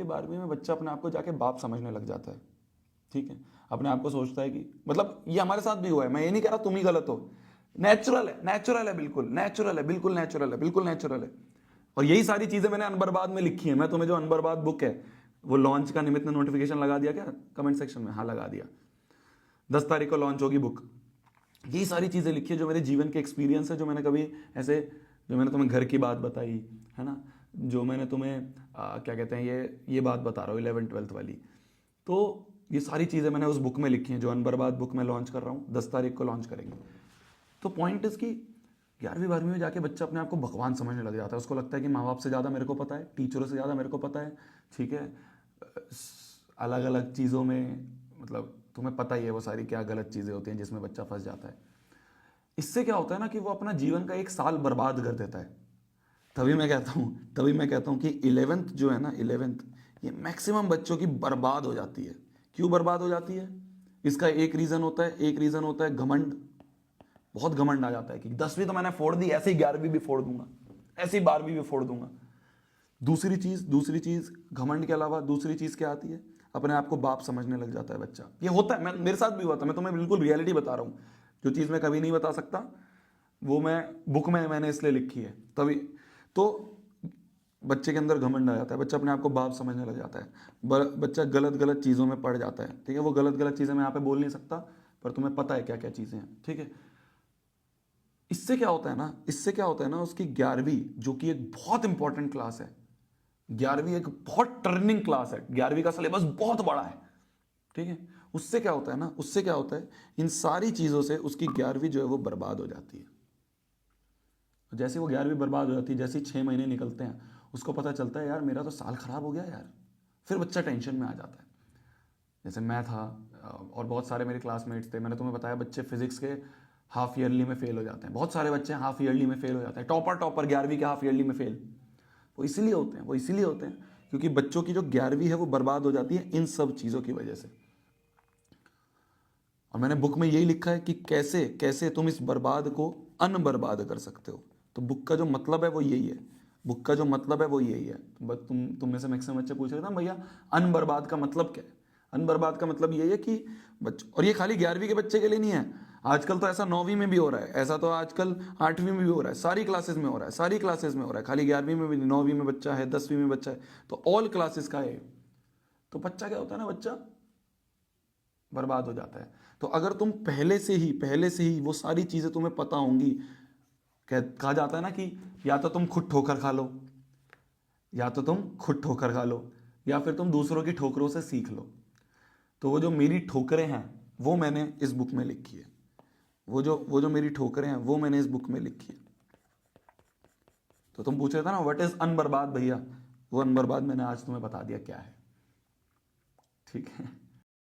10वीं 12वीं में बच्चा अपने आप को जाके बाप समझने लग जाता है, ठीक है, अपने आप को सोचता है कि, मतलब ये हमारे साथ भी हुआ है, मैं ये नहीं कह रहा तुम ही गलत हो, नेचुरल है, नेचुरल है, बिल्कुल नेचुरल है, बिल्कुल नेचुरल है, बिल्कुल नेचुरल है। और यही सारी चीजें मैंने अनबर्बाद में लिखी है। मैं तुम्हें जो अनबर्बाद बुक है, वो लॉन्च का निमित्त ने नोटिफिकेशन लगा दिया क्या कमेंट सेक्शन में? हाँ लगा दिया, 10 तारीख को लॉन्च होगी बुक। यही सारी चीजें लिखी है जो मेरे जीवन के एक्सपीरियंस है, जो मैंने कभी ऐसे, जो मैंने तुम्हें घर की बात बताई है ना, जो मैंने तुम्हें क्या कहते हैं, ये बात बता रहा हूँ 11th 12th वाली, तो ये सारी चीज़ें मैंने उस बुक में लिखी हैं, जो अनबर्बाद बुक में लॉन्च कर रहा हूँ, 10 तारीख को लॉन्च करेंगे। तो पॉइंट इसकी 11वीं 12वीं में जाके बच्चा अपने आप को भगवान समझने लग जाता है। उसको लगता है कि माँ बाप से ज़्यादा मेरे को पता है, टीचरों से ज़्यादा मेरे को पता है, ठीक है, अलग अलग चीज़ों में, मतलब तुम्हें पता ही है वो सारी क्या गलत चीज़ें होती हैं जिसमें बच्चा फंस जाता है। इससे क्या होता है ना कि वो अपना जीवन का 1 साल बर्बाद कर देता है। तभी मैं कहता हूँ कि 11th जो है ना, 11th, ये मैक्सिमम बच्चों की बर्बाद हो जाती है। क्यों बर्बाद हो जाती है? इसका एक रीज़न होता है घमंड। बहुत घमंड आ जाता है कि 10वीं तो मैंने फोड़ दी, ऐसे ही 11वीं भी फोड़ दूंगा, ऐसे ही 12वीं भी फोड़ दूंगा। दूसरी चीज़ घमंड के अलावा दूसरी चीज़ क्या आती है? अपने आप को बाप समझने लग जाता है बच्चा। ये होता है, मेरे साथ भी हुआ था, मैं तुम्हें बिल्कुल रियलिटी बता रहा हूँ। जो चीज़ मैं कभी नहीं बता सकता वो मैं बुक में मैंने इसलिए लिखी है। तभी तो बच्चे के अंदर घमंड आ जाता है, बच्चा अपने आप को बाप समझने लग जाता है, बच्चा गलत गलत चीज़ों में पड़ जाता है, ठीक है। वो गलत गलत चीज़ें मैं यहाँ पे बोल नहीं सकता, पर तुम्हें पता है क्या क्या चीज़ें हैं, ठीक है। इससे क्या होता है ना, उसकी 11वीं, जो कि एक बहुत इंपॉर्टेंट क्लास है, 11वीं एक बहुत टर्निंग क्लास है, 11वीं का सिलेबस बहुत बड़ा है, ठीक है। उससे क्या होता है, इन सारी चीज़ों से उसकी 11वीं जो है वो बर्बाद हो जाती है। जैसे वो 11वीं बर्बाद हो जाती है, जैसे ही 6 महीने निकलते हैं, उसको पता चलता है यार मेरा तो साल खराब हो गया यार। फिर बच्चा टेंशन में आ जाता है। जैसे मैं था, और बहुत सारे मेरे क्लासमेट्स थे, मैंने तुम्हें बताया बच्चे फिजिक्स के हाफ ईयरली में फेल हो जाते हैं, बहुत सारे बच्चे हाफ ईयरली में फेल हो जाते हैं, टॉपर 11वीं के हाफ ईयरली में फेल। वो इसीलिए होते हैं क्योंकि बच्चों की जो 11वीं है वो बर्बाद हो जाती है इन सब चीज़ों की वजह से। और मैंने बुक में यही लिखा है कि कैसे कैसे तुम इस बर्बाद को अनबर्बाद कर सकते हो। तो बुक का जो मतलब है वो यही है, तुम में से मैक्सिमम बच्चे पूछ रहे थे ना भैया अनबर्बाद का मतलब क्या है। अनबर्बाद का मतलब यही है कि बच्चे, और ये खाली 11वीं के बच्चे के लिए नहीं है, आजकल तो ऐसा 9वीं में भी हो रहा है, ऐसा तो आजकल 8वीं में भी हो रहा है, सारी क्लासेस में हो रहा है, खाली 11वीं में भी नहीं, 9वीं में बच्चा है, 10वीं में बच्चा है, तो ऑल क्लासेस का है। तो बच्चा क्या होता है ना, बच्चा बर्बाद हो जाता है। तो अगर तुम पहले से ही वो सारी चीजें तुम्हें पता होंगी, कहा जाता है ना कि या तो तुम खुद ठोकर खा लो, या फिर तुम दूसरों की ठोकरों से सीख लो। तो वो जो मेरी ठोकरें हैं वो मैंने इस बुक में लिखी है, वो जो मेरी ठोकरें हैं वो मैंने इस बुक में लिखी है। तो तुम पूछ रहे थे ना व्हाट इज अनबर्बाद, भैया वो अनबर्बाद मैंने आज तुम्हें बता दिया क्या है, ठीक है।